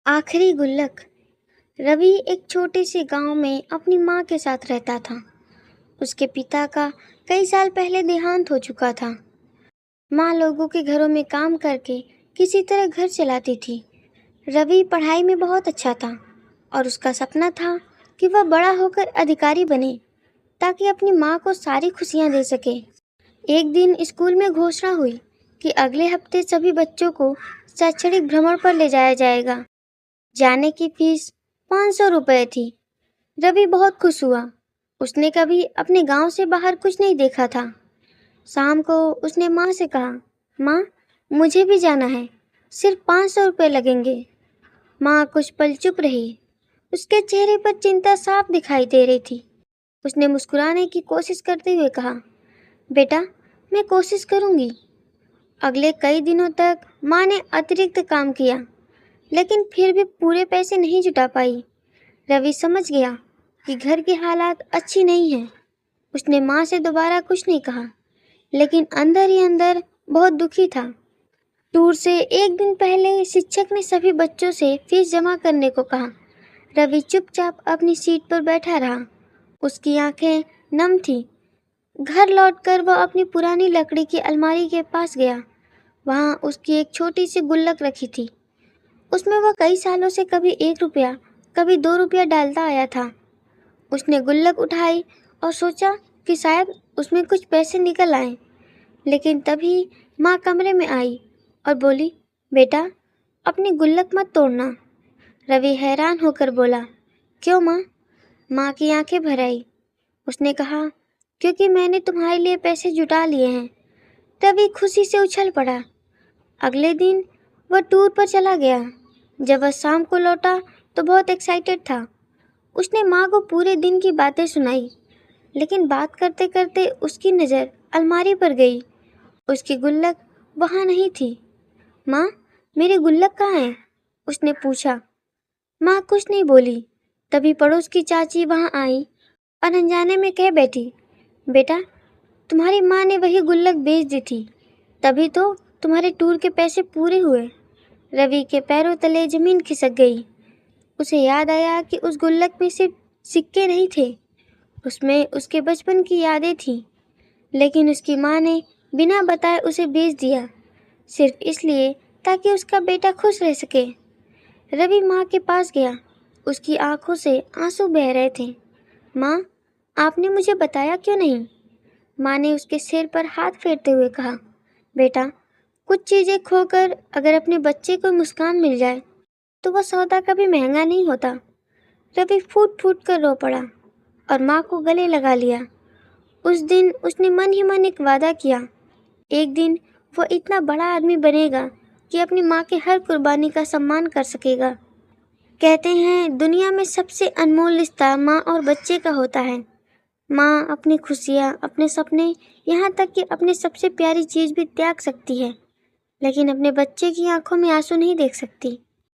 आखिरी गुल्लक। रवि एक छोटे से गांव में अपनी माँ के साथ रहता था। उसके पिता का कई साल पहले देहांत हो चुका था। माँ लोगों के घरों में काम करके किसी तरह घर चलाती थी। रवि पढ़ाई में बहुत अच्छा था और उसका सपना था कि वह बड़ा होकर अधिकारी बने ताकि अपनी माँ को सारी खुशियाँ दे सके। एक दिन स्कूल में घोषणा हुई कि अगले हफ्ते सभी बच्चों को शैक्षणिक भ्रमण पर ले जाया जाएगा। जाने की फीस 500 रुपये थी। रवि बहुत खुश हुआ। उसने कभी अपने गांव से बाहर कुछ नहीं देखा था। शाम को उसने माँ से कहा, माँ, मुझे भी जाना है, सिर्फ 500 रुपये लगेंगे। माँ कुछ पल चुप रही। उसके चेहरे पर चिंता साफ दिखाई दे रही थी। उसने मुस्कुराने की कोशिश करते हुए कहा, बेटा, मैं कोशिश करूँगी। अगले कई दिनों तक माँ ने अतिरिक्त काम किया, लेकिन फिर भी पूरे पैसे नहीं जुटा पाई। रवि समझ गया कि घर की हालात अच्छी नहीं है। उसने माँ से दोबारा कुछ नहीं कहा, लेकिन अंदर ही अंदर बहुत दुखी था। टूर से एक दिन पहले शिक्षक ने सभी बच्चों से फीस जमा करने को कहा। रवि चुपचाप अपनी सीट पर बैठा रहा। उसकी आंखें नम थीं। घर लौटकर वह अपनी पुरानी लकड़ी की अलमारी के पास गया। वहाँ उसकी एक छोटी सी गुल्लक रखी थी। उसमें वह कई सालों से कभी 1 रुपया, कभी 2 रुपया डालता आया था। उसने गुल्लक उठाई और सोचा कि शायद उसमें कुछ पैसे निकल आए, लेकिन तभी माँ कमरे में आई और बोली, बेटा, अपनी गुल्लक मत तोड़ना। रवि हैरान होकर बोला, क्यों माँ? माँ की आंखें भर आई। उसने कहा, क्योंकि मैंने तुम्हारे लिए पैसे जुटा लिए हैं। रवि खुशी से उछल पड़ा। अगले दिन वह टूर पर चला गया। जब वह शाम को लौटा तो बहुत एक्साइटेड था। उसने माँ को पूरे दिन की बातें सुनाई, लेकिन बात करते करते उसकी नज़र अलमारी पर गई। उसकी गुल्लक वहाँ नहीं थी। माँ, मेरी गुल्लक कहाँ है? उसने पूछा। माँ कुछ नहीं बोली। तभी पड़ोस की चाची वहाँ आई और अनजाने में कह बैठी, बेटा, तुम्हारी माँ ने वही गुल्लक बेच दी थी, तभी तो तुम्हारे टूर के पैसे पूरे हुए। रवि के पैरों तले जमीन खिसक गई। उसे याद आया कि उस गुल्लक में सिर्फ सिक्के नहीं थे, उसमें उसके बचपन की यादें थीं। लेकिन उसकी माँ ने बिना बताए उसे बेच दिया, सिर्फ इसलिए ताकि उसका बेटा खुश रह सके। रवि माँ के पास गया। उसकी आंखों से आंसू बह रहे थे। माँ, आपने मुझे बताया क्यों नहीं? माँ ने उसके सिर पर हाथ फेरते हुए कहा, बेटा, कुछ चीज़ें खोकर अगर अपने बच्चे को मुस्कान मिल जाए तो वह सौदा कभी महंगा नहीं होता। रवि फूट फूट कर रो पड़ा और माँ को गले लगा लिया। उस दिन उसने मन ही मन एक वादा किया, एक दिन वह इतना बड़ा आदमी बनेगा कि अपनी माँ के हर कुर्बानी का सम्मान कर सकेगा। कहते हैं दुनिया में सबसे अनमोल रिश्ता माँ और बच्चे का होता है। माँ अपनी खुशियाँ, अपने सपने, यहाँ तक कि अपनी सबसे प्यारी चीज़ भी त्याग सकती है, लेकिन अपने बच्चे की आंखों में आंसू नहीं देख सकती।